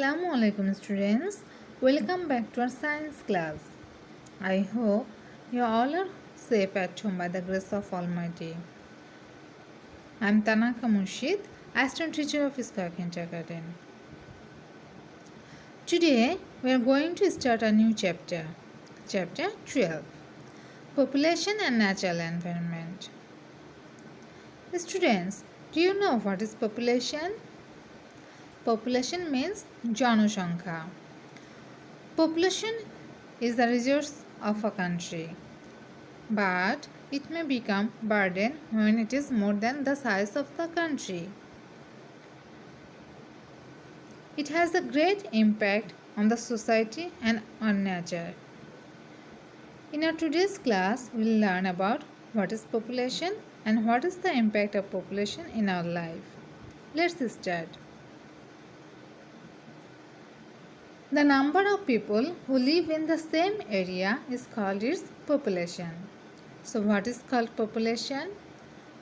Assalamu alaikum students. Welcome back to our science class. I hope you all are safe at home by the grace of Almighty. I am Tanaka Murshid, assistant teacher of Iskar Kindergarten. Today we are going to start a new chapter. Chapter 12. Population and Natural Environment. Students, do you know what is population? Population means Janosankha. Population is the resource of a country, but it may become burden when it is more than the size of the country. It has a great impact on the society and on nature. In our today's class, we will learn about what is population and what is the impact of population in our life. Let's start. The number of people who live in the same area is called its population. So what is called population?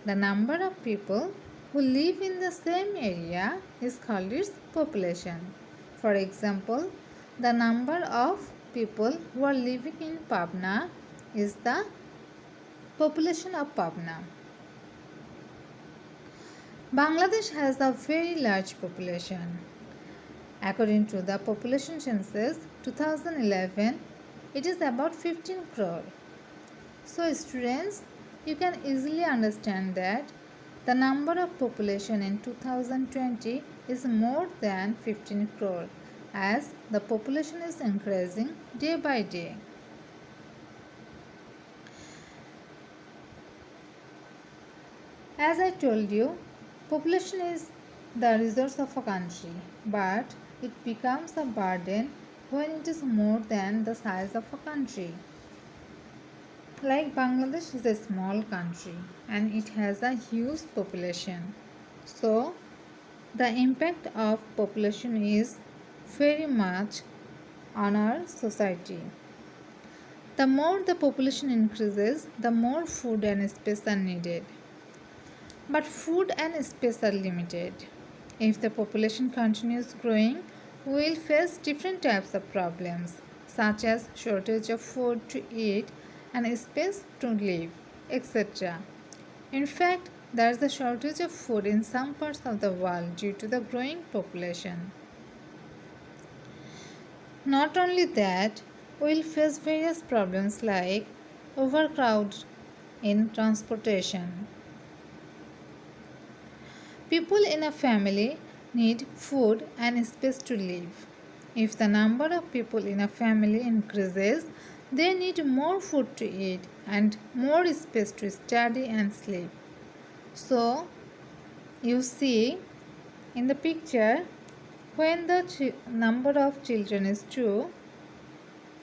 The number of people who live in the same area is called its population. For example, the number of people who are living in Pabna is the population of Pabna. Bangladesh has a very large population. According to the population census 2011, it is about 15 crore. So students, you can easily understand that the number of population in 2020 is more than 15 crore as the population is increasing day by day. As I told you, population is the resource of a country, but it becomes a burden when it is more than the size of a country. Like Bangladesh is a small country and it has a huge population. So the impact of population is very much on our society. The more the population increases, the more food and space are needed. But food and space are limited. If the population continues growing, we will face different types of problems such as shortage of food to eat and space to live, etc. In fact, there is a shortage of food in some parts of the world due to the growing population. Not only that, we will face various problems like overcrowd in transportation. People in a family need food and space to live. If the number of people in a family increases, they need more food to eat and more space to study and sleep. So, you see in the picture, when the number of children is 2,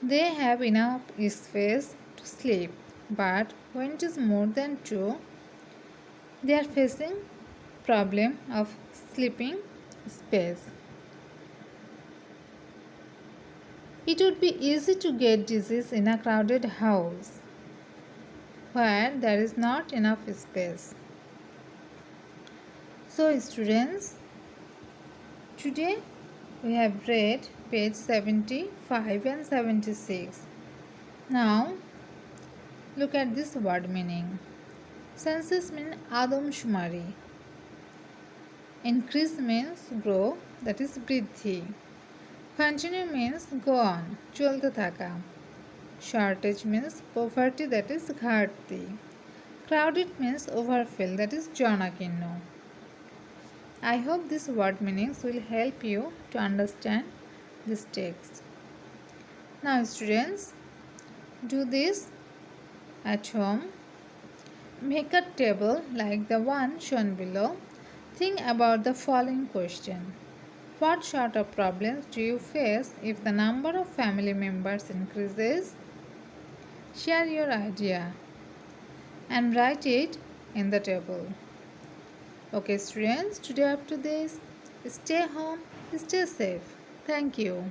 they have enough space to sleep. But when it is more than 2, they are facing problem of sleeping space. It would be easy to get disease in a crowded house where there is not enough space. So students, today we have read page 75 and 76. Now look at this word meaning. Census means Adam Shumari. Increase means grow, that is bridhi. Continue means go on, cholte thaka. Shortage means poverty, that is gharti. Crowded means overfill, that is janakinno. I hope these word meanings will help you to understand this text. Now students, do this at home. Make a table like the one shown below. Think about the following question. What sort of problems do you face if the number of family members increases? Share your idea and write it in the table. Okay students, today up to this. Stay home, stay safe. Thank you.